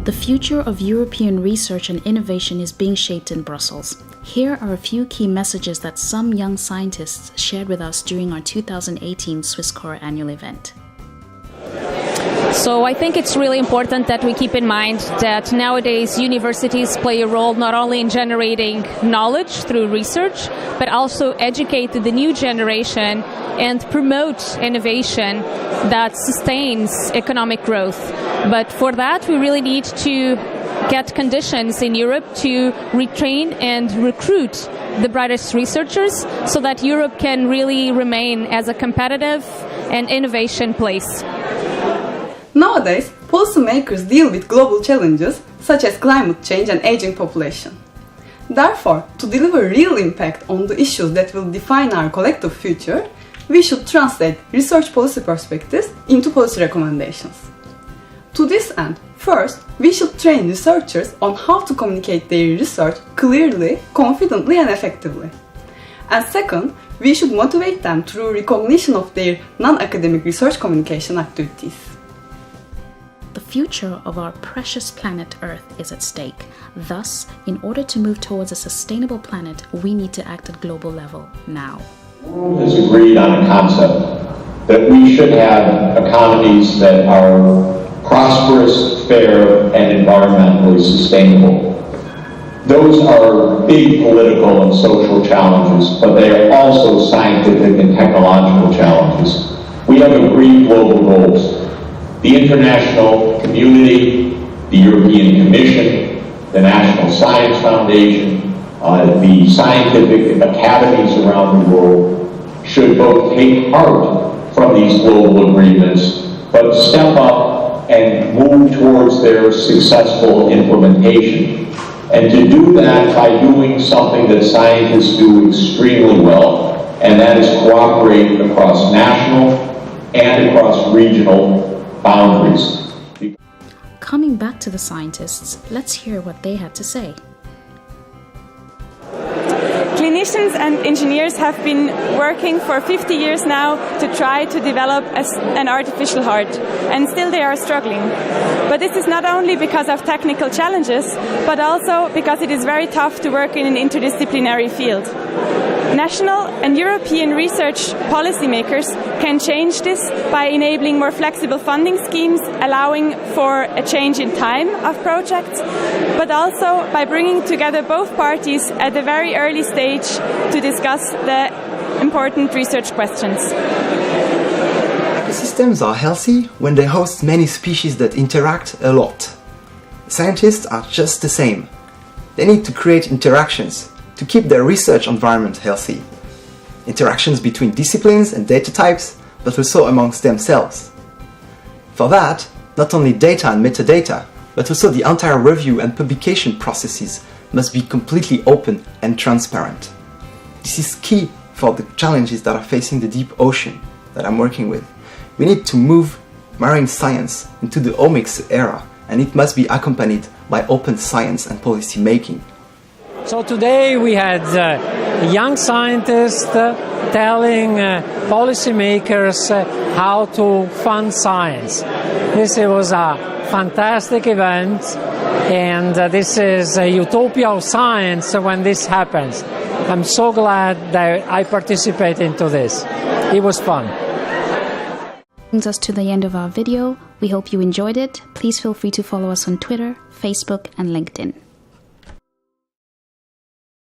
The future of European research and innovation is being shaped in Brussels. Here are a few key messages that some young scientists shared with us during our 2018 SwissCore annual event. So I think it's really important that we keep in mind that nowadays universities play a role not only in generating knowledge through research, but also educate the new generation and promote innovation that sustains economic growth. But for that, we really need to get conditions in Europe to retrain and recruit the brightest researchers so that Europe can really remain as a competitive and innovation place. Nowadays, policymakers deal with global challenges such as climate change and aging population. Therefore, to deliver real impact on the issues that will define our collective future, we should translate research policy perspectives into policy recommendations. To this end, first, we should train researchers on how to communicate their research clearly, confidently and effectively. And second, we should motivate them through recognition of their non-academic research communication activities. The future of our precious planet Earth is at stake. Thus, in order to move towards a sustainable planet, we need to act at global level now. The world has agreed on a concept that we should have economies that are prosperous, fair, and environmentally sustainable. Those are big political and social challenges, but they are also scientific and technological challenges. We have agreed global goals. The international community, the European Commission, the National Science Foundation, the scientific academies around the world should both take heart from these global agreements, but step up and move towards their successful implementation. And to do that by doing something that scientists do extremely well, and that is cooperate across national and across regional boundaries. Coming back to the scientists, let's hear what they had to say. Clinicians and engineers have been working for 50 years now to try to develop an artificial heart, and still they are struggling. But this is not only because of technical challenges, but also because it is very tough to work in an interdisciplinary field. National and European research policymakers can change this by enabling more flexible funding schemes, allowing for a change in time of projects, but also by bringing together both parties at a very early stage to discuss the important research questions. Ecosystems are healthy when they host many species that interact a lot. Scientists are just the same. They need to create interactions to keep their research environment healthy. Interactions between disciplines and data types, but also amongst themselves. For that, not only data and metadata, but also the entire review and publication processes must be completely open and transparent. This is key for the challenges that are facing the deep ocean that I'm working with. We need to move marine science into the omics era, and it must be accompanied by open science and policy making. So today we had young scientists telling policymakers how to fund science. This was a fantastic event, and this is a utopia of science when this happens. I'm so glad that I participated into this. It was fun. Brings us to the end of our video. We hope you enjoyed it. Please feel free to follow us on Twitter, Facebook, and LinkedIn.